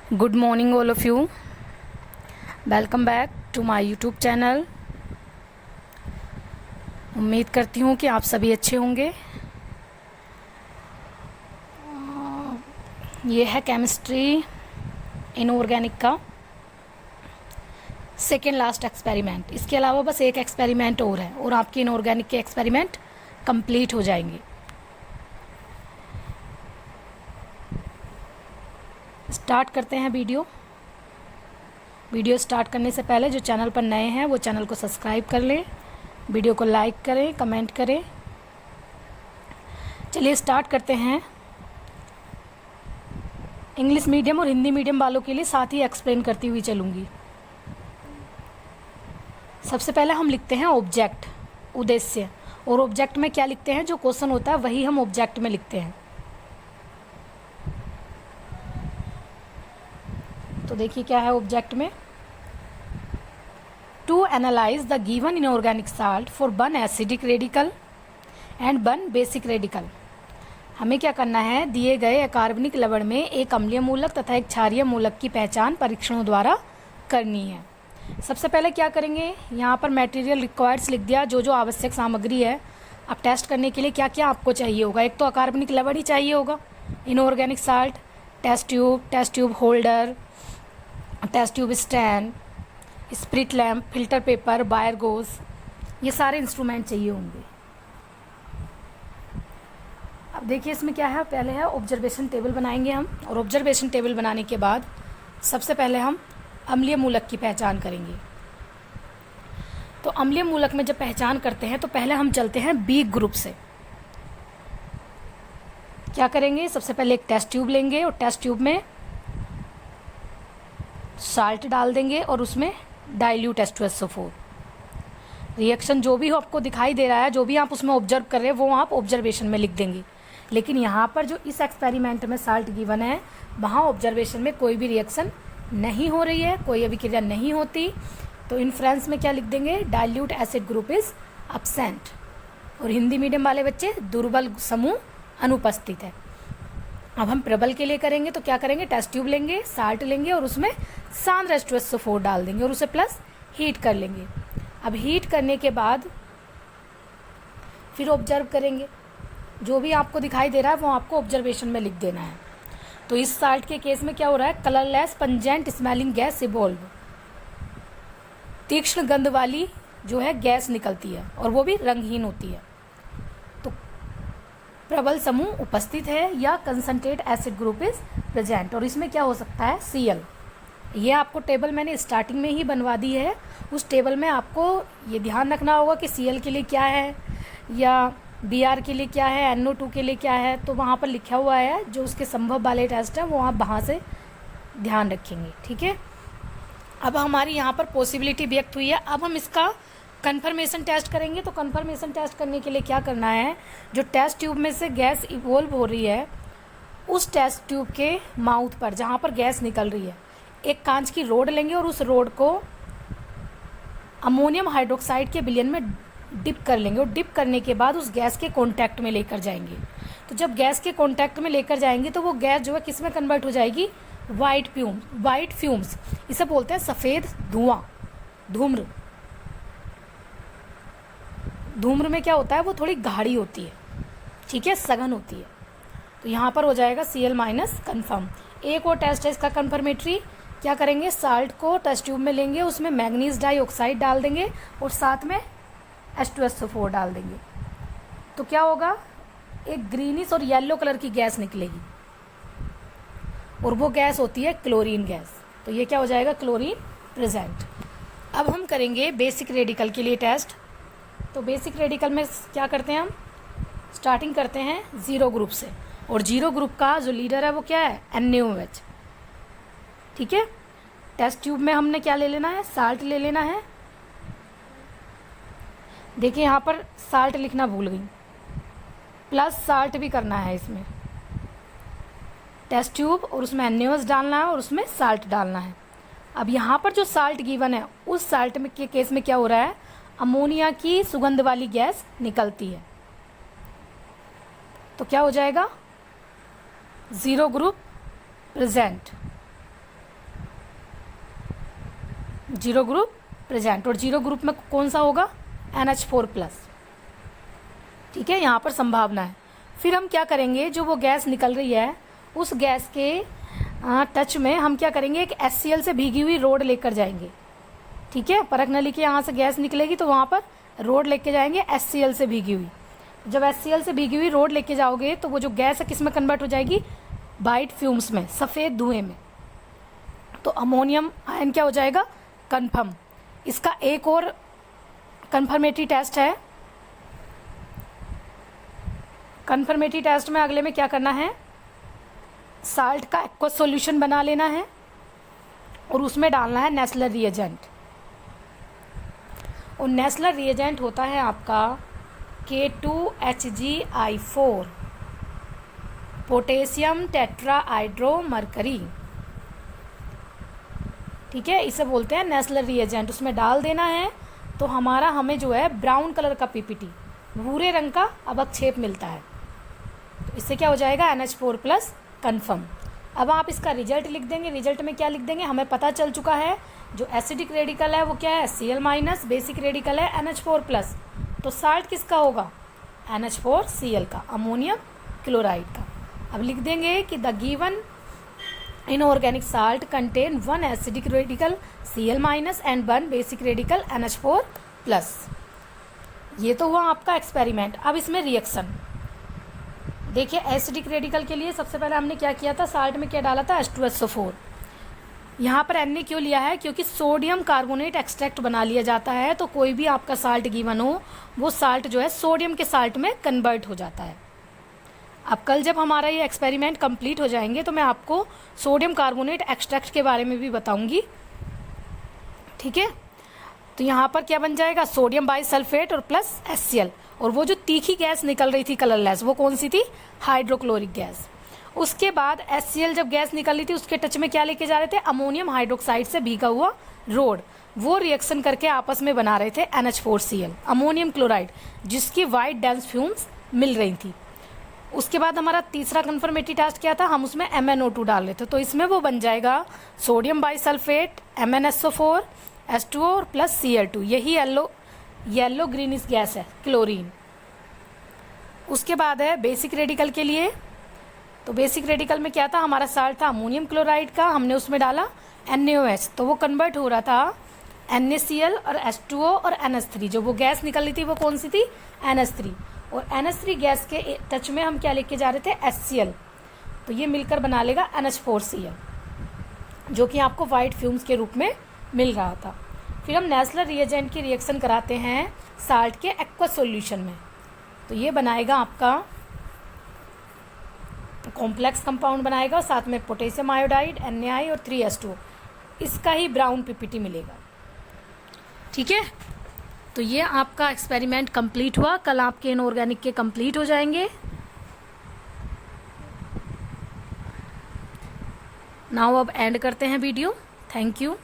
Good morning all of you. Welcome back to my YouTube channel. उम्मीद करती हूँ कि आप सभी अच्छे होंगे। ये है केमिस्ट्री इनऑर्गेनिक का सेकेंड लास्ट एक्सपेरिमेंट। इसके अलावा बस एक एक्सपेरिमेंट और है और आपके इनऑर्गेनिक के एक्सपेरिमेंट कंप्लीट हो जाएंगे। स्टार्ट करते हैं वीडियो स्टार्ट करने से पहले जो चैनल पर नए हैं वो चैनल को सब्सक्राइब कर लें, वीडियो को लाइक करें, कमेंट करें। चलिए स्टार्ट करते हैं। इंग्लिश मीडियम और हिंदी मीडियम वालों के लिए साथ ही एक्सप्लेन करती हुई चलूँगी। सबसे पहले हम लिखते हैं ऑब्जेक्ट, उद्देश्य। और ऑब्जेक्ट में क्या लिखते हैं, जो क्वेश्चन होता है वही हम ऑब्जेक्ट में लिखते हैं। तो देखिए क्या है ऑब्जेक्ट में, to analyse the given inorganic salt for one acidic radical and one basic radical. हमें क्या करना है, दिए गए अकार्बनिक लवण में एक अम्लीय मूलक तथा एक क्षारीय मूलक की पहचान परीक्षणों द्वारा करनी है। सबसे पहले क्या करेंगे, यहाँ पर मटेरियल रिक्वायर्ड्स लिख दिया, जो जो आवश्यक सामग्री है। अब टेस्ट करने के लिए क्या क्या आपको चाहिए होगा, एक तो अकार्बनिक लवण ही चाहिए होगा, inorganic salt, test tube holder, test tube stand, spirit lamp, filter paper, wire gauze, ये सारे इंस्ट्रूमेंट चाहिए होंगे। अब देखिए इसमें क्या है, पहले है ऑब्जर्वेशन टेबल बनाएंगे हम। और ऑब्जर्वेशन टेबल बनाने के बाद सबसे पहले हम अम्लीय मूलक की पहचान करेंगे। तो अम्लीय मूलक में जब पहचान करते हैं तो पहले हम चलते हैं बी ग्रुप से। क्या करेंगे, सबसे पहले एक टेस्ट ट्यूब लेंगे और टेस्ट ट्यूब में साल्ट डाल देंगे और उसमें डाइल्यूट H2SO4। रिएक्शन जो भी हो आपको दिखाई दे रहा है, जो भी आप उसमें ऑब्जर्व कर रहे हैं वो आप ऑब्जर्वेशन में लिख देंगे। लेकिन यहाँ पर जो इस एक्सपेरिमेंट में साल्ट गिवन है वहाँ ऑब्जर्वेशन में कोई भी रिएक्शन नहीं हो रही है, कोई अभिक्रिया नहीं होती। तो इन्फ्रेंस में क्या लिख देंगे, dilute acid group is absent. और हिंदी मीडियम वाले बच्चे दुर्बल समूह अनुपस्थित है। अब हम प्रबल के लिए करेंगे तो क्या करेंगे, टेस्ट ट्यूब लेंगे, साल्ट लेंगे और उसमें सांद्र H2SO4 डाल देंगे और उसे प्लस हीट कर लेंगे। अब हीट करने के बाद फिर ऑब्जर्व करेंगे, जो भी आपको दिखाई दे रहा है वो आपको ऑब्जर्वेशन में लिख देना है। तो इस साल्ट के केस में क्या हो रहा है, colourless pungent smelling gas evolve, तीक्ष्ण गंध वाली जो है गैस निकलती है और वो भी रंगहीन होती है। तो प्रबल समूह उपस्थित है या concentrate acid group is present. और इसमें क्या हो सकता है, Cl। ये आपको टेबल मैंने स्टार्टिंग में ही बनवा दी है। उस टेबल में आपको ये ध्यान रखना होगा कि Cl के लिए क्या है या Br के लिए क्या है, NO2 के लिए क्या है। तो वहाँ पर लिखा हुआ है, जो उसके संभव वाले टेस्ट है वो आप वहाँ से ध्यान रखेंगे, ठीक है। अब हमारी यहाँ पर पॉसिबिलिटी व्यक्त हुई है। अब हम इसका कन्फर्मेशन टेस्ट करेंगे। तो कन्फर्मेशन टेस्ट करने के लिए क्या करना है, जो टेस्ट ट्यूब में से गैस इवॉल्व हो रही है उस टेस्ट ट्यूब के माउथ पर जहाँ पर गैस निकल रही है एक कांच की रोड लेंगे और उस रोड को अमोनियम हाइड्रोक्साइड के विलयन में डिप कर लेंगे और डिप करने के बाद उस गैस के कांटेक्ट में लेकर जाएंगे। तो जब गैस के कांटेक्ट में लेकर जाएंगे तो वो गैस जो है किस में कन्वर्ट हो जाएगी, वाइट फ्यूम्स। इसे बोलते हैं सफ़ेद धुआं, धूम्र। धूम्र में क्या होता है, वो थोड़ी गाढ़ी होती है, ठीक है, सघन होती है। तो यहाँ पर हो जाएगा Cl- कन्फर्म। एक और टेस्ट है इसका कन्फर्मेटरी। क्या करेंगे, साल्ट को टेस्ट ट्यूब में लेंगे, उसमें मैग्नीज डाइऑक्साइड डाल देंगे और साथ में H2SO4 डाल देंगे। तो क्या होगा, एक ग्रीनिश और येलो कलर की गैस निकलेगी और वो गैस होती है क्लोरीन गैस। तो ये क्या हो जाएगा, क्लोरीन प्रेजेंट। अब हम करेंगे बेसिक रेडिकल के लिए टेस्ट। तो बेसिक रेडिकल में क्या करते हैं, हम स्टार्टिंग करते हैं जीरो ग्रुप से। और जीरो ग्रुप का जो लीडर है वो क्या है, NaOH, ठीक है। टेस्ट ट्यूब में हमने क्या ले लेना है, साल्ट ले लेना है। देखिए यहाँ पर साल्ट लिखना भूल गई, प्लस साल्ट भी करना है इसमें। टेस्ट ट्यूब और उसमें NaOH डालना है और उसमें साल्ट डालना है। अब यहाँ पर जो साल्ट गिवन है उस साल्ट में के केस में क्या हो रहा है, अमोनिया की सुगंध वाली गैस निकलती है। तो क्या हो जाएगा, zero group present. Zero group present, और जीरो ग्रुप में कौन सा होगा, NH4+। ठीक है, यहाँ पर संभावना है। फिर हम क्या करेंगे, जो वो गैस निकल रही है उस गैस के टच में हम क्या करेंगे, एक HCl से भीगी हुई रोड लेकर जाएंगे। ठीक है, परख नली के यहाँ से गैस निकलेगी तो वहाँ पर रोड लेके जाएंगे HCl से भीगी हुई। जब HCl से भीगी हुई रोड लेके जाओगे तो वो जो गैस है किस में कन्वर्ट हो जाएगी, वाइट फ्यूम्स में, सफ़ेद धुएं में। तो अमोनियम आयन क्या हो जाएगा, कन्फर्म। इसका एक और कन्फर्मेटरी टेस्ट है। कन्फर्मेटरी टेस्ट में अगले में क्या करना है, साल्ट का एक्वस सॉल्यूशन बना लेना है और उसमें डालना है नेस्लर रिएजेंट। और नेस्लर रिएजेंट होता है आपका K2HgI4 पोटेशियम टेट्राहाइड्रोमरकरी। ठीक है, इसे बोलते हैं नेस्लर रिएजेंट। उसमें डाल देना है तो हमें जो है ब्राउन कलर का पीपीटी, भूरे रंग का अवक्षेप मिलता है। तो इससे क्या हो जाएगा, NH4+ कन्फर्म। अब आप इसका रिजल्ट लिख देंगे। रिजल्ट में क्या लिख देंगे, हमें पता चल चुका है जो एसिडिक रेडिकल है वो क्या है, Cl-, बेसिक रेडिकल है NH4+। तो साल्ट किसका होगा, NH4Cl का, अमोनियम क्लोराइड का। अब लिख देंगे कि the given inorganic salt contain 1 acidic radical Cl- and 1 basic radical NH4+। ये तो हुआ आपका एक्सपेरिमेंट। अब इसमें रिएक्शन देखिए। एसिडिक रेडिकल के लिए सबसे पहले हमने क्या किया था, साल्ट में क्या डाला था, H2SO4। यहाँ पर Na क्यों लिया है, क्योंकि सोडियम कार्बोनेट एक्सट्रैक्ट बना लिया जाता है। तो कोई भी आपका साल्ट गिवन हो वो साल्ट जो है सोडियम के साल्ट में कन्वर्ट हो जाता है। अब कल जब हमारा ये एक्सपेरिमेंट कंप्लीट हो जाएंगे तो मैं आपको सोडियम कार्बोनेट एक्सट्रैक्ट के बारे में भी बताऊंगी। ठीक है, तो यहाँ पर क्या बन जाएगा, सोडियम बाइसल्फेट और प्लस HCl। और वो जो तीखी गैस निकल रही थी कलरलेस, वो कौन सी थी, हाइड्रोक्लोरिक गैस। उसके बाद HCl जब गैस निकल रही थी उसके टच में क्या लेके जा रहे थे, अमोनियम हाइड्रोक्साइड से भीगा हुआ रोड। वो रिएक्शन करके आपस में बना रहे थे NH4Cl, अमोनियम क्लोराइड, जिसकी वाइट डेंस फ्यूम्स मिल रही थी। उसके बाद हमारा तीसरा कन्फर्मेटरी टेस्ट क्या था, हम उसमें MnO2 डाल रहे थे। तो इसमें वो बन जाएगा सोडियम बाइसल्फेट, MnSO4, H2O और प्लस Cl2। यही येलो ग्रीनिश गैस है, क्लोरीन। उसके बाद है बेसिक रेडिकल के लिए। तो बेसिक रेडिकल में क्या था, हमारा साल्ट था अमोनियम क्लोराइड का, हमने उसमें डाला NaOH। तो वो कन्वर्ट हो रहा था NaCl और H2O और NH3। जो वो गैस निकल रही थी वो कौन सी थी, NH3। और NH3 गैस के टच में हम क्या लेके जा रहे थे, HCl। तो ये मिलकर बना लेगा NH4Cl, जो कि आपको वाइट फ्यूम्स के रूप में मिल रहा था। फिर हम नेस्लर रिएजेंट की रिएक्शन कराते हैं साल्ट के एक्वस सॉल्यूशन में। तो ये बनाएगा आपका कॉम्प्लेक्स कंपाउंड बनाएगा, साथ में पोटेशियम आयोडाइड, Na और 3H2O। इसका ही ब्राउन पीपीटी मिलेगा। ठीक है, तो ये आपका एक्सपेरिमेंट कंप्लीट हुआ। कल आपके इनऑर्गेनिक के कंप्लीट हो जाएंगे। नाउ अब एंड करते हैं वीडियो। Thank you.